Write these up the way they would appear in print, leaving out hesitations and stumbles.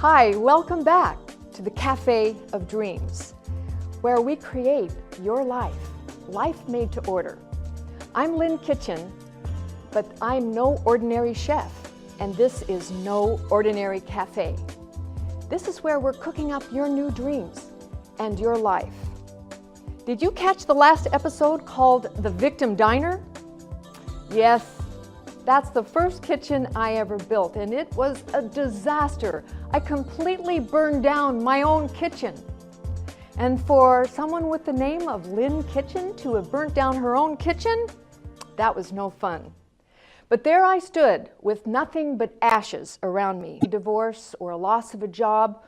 Hi, welcome back to the Cafe of Dreams, where we create your life, life made to order. I'm Lynn Kitchen, but I'm no ordinary chef, and this is no ordinary cafe. This is where we're cooking up your new dreams and your life. Did you catch the last episode called The Victim Diner? Yes, that's the first kitchen I ever built, and it was a disaster. I completely burned down my own kitchen. And for someone with the name of Lynn Kitchen to have burnt down her own kitchen, that was no fun. But there I stood with nothing but ashes around me. A divorce or a loss of a job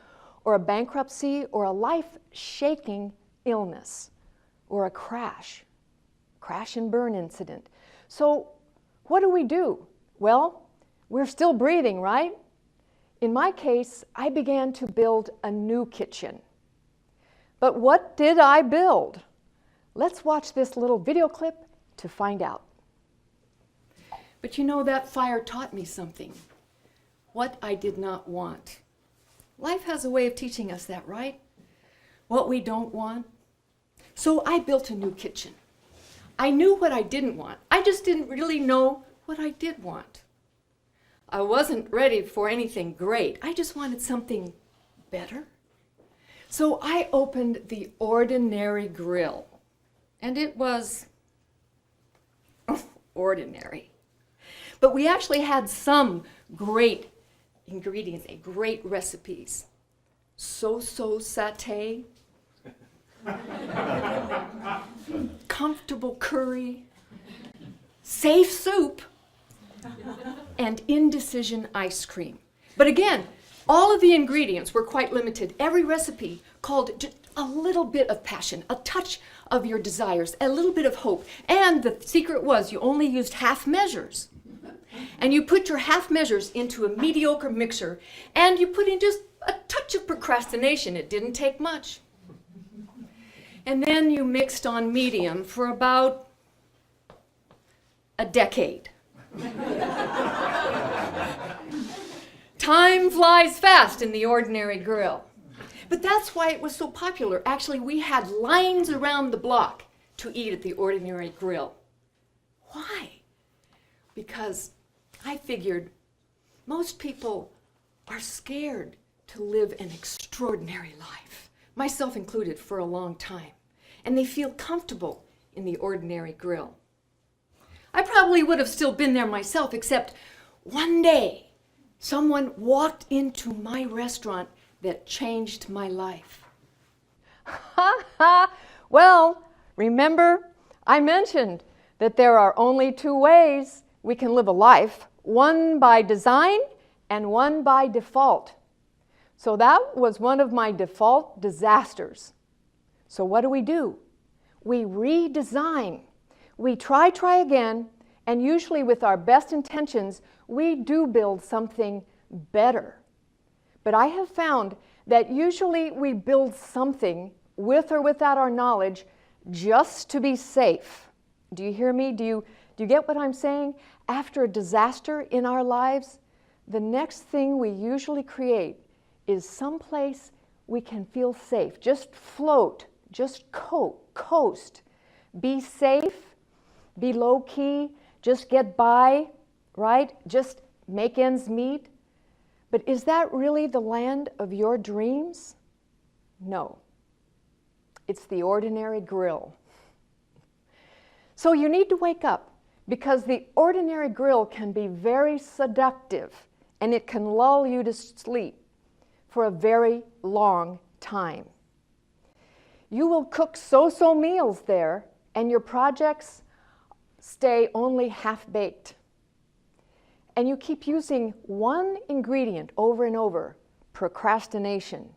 or a bankruptcy or a life-shaking illness or a crash and burn incident. So what do? Well, we're still breathing, right? In my case, I began to build a new kitchen. But what did I build? Let's watch this little video clip to find out. But you know, that fire taught me something. What I did not want. Life has a way of teaching us that, right? What we don't want. So I built a new kitchen. I knew what I didn't want. I just didn't really know what I did want. I wasn't ready for anything great. I just wanted something better. So I opened the Ordinary Grill, and it was ordinary. But we actually had some great ingredients, great recipes. So-so satay, comfortable curry, safe soup, and indecision ice cream. But again, all of the ingredients were quite limited. Every recipe called just a little bit of passion, a touch of your desires, a little bit of hope. And the secret was you only used half measures. And you put your half measures into a mediocre mixer, and you put in just a touch of procrastination. It didn't take much. And then you mixed on medium for about a decade. Time flies fast in the Ordinary Grill. But that's why it was so popular. Actually, we had lines around the block to eat at the Ordinary Grill. Why? Because I figured most people are scared to live an extraordinary life, myself included, for a long time. And they feel comfortable in the Ordinary Grill. I probably would have still been there myself, except one day someone walked into my restaurant that changed my life. Ha ha! Well, remember I mentioned that there are only two ways we can live a life, one by design and one by default. So that was one of my default disasters. So what do? We redesign. We try again, and usually with our best intentions, we do build something better. But I have found that usually we build something with or without our knowledge just to be safe. Do you hear me? Do you get what I'm saying? After a disaster in our lives, the next thing we usually create is someplace we can feel safe. Just float, just coast, be safe, be low-key, just get by, right? Just make ends meet. But is that really the land of your dreams? No. It's the Ordinary Grill. So you need to wake up, because the Ordinary Grill can be very seductive, and it can lull you to sleep for a very long time. You will cook so-so meals there, and your projects stay only half-baked. And you keep using one ingredient over and over, procrastination.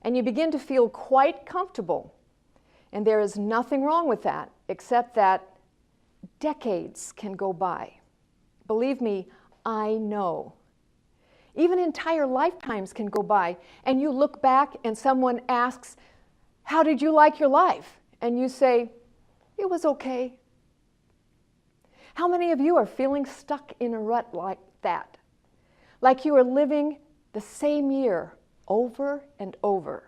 And you begin to feel quite comfortable. And there is nothing wrong with that, except that decades can go by. Believe me, I know. Even entire lifetimes can go by, and you look back and someone asks, "How did you like your life?" And you say, "It was okay." How many of you are feeling stuck in a rut like that? Like you are living the same year over and over.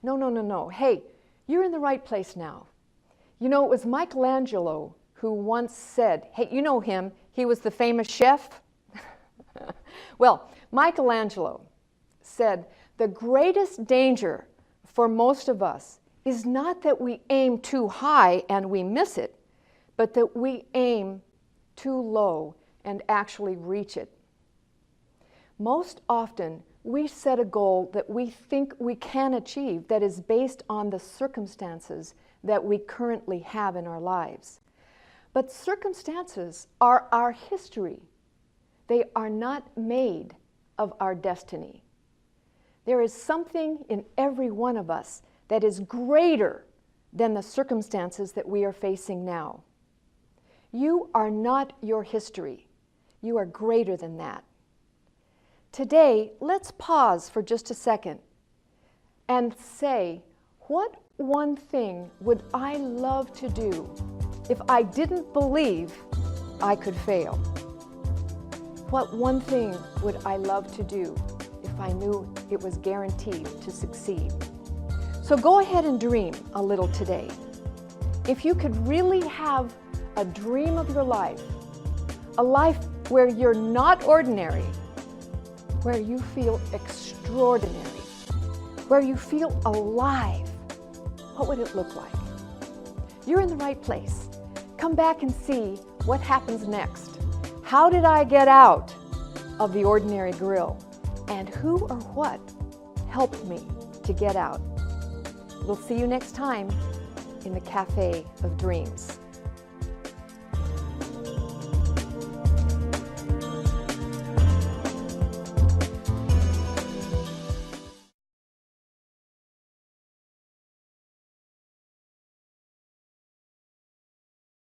No, no, no, no. Hey, you're in the right place now. You know, it was Michelangelo who once said, hey, you know him, he was the famous chef. Well, Michelangelo said, the greatest danger for most of us is not that we aim too high and we miss it, but that we aim too low and actually reach it. Most often, we set a goal that we think we can achieve that is based on the circumstances that we currently have in our lives. But circumstances are our history. They are not made of our destiny. There is something in every one of us that is greater than the circumstances that we are facing now. You are not your history. You are greater than that. Today, let's pause for just a second and say, what one thing would I love to do if I didn't believe I could fail? What one thing would I love to do if I knew it was guaranteed to succeed? So go ahead and dream a little today. If you could really have a dream of your life, a life where you're not ordinary, where you feel extraordinary, where you feel alive, what would it look like? You're in the right place. Come back and see what happens next. How did I get out of the ordinary grill? And who or what helped me to get out? We'll see you next time in the Cafe of Dreams.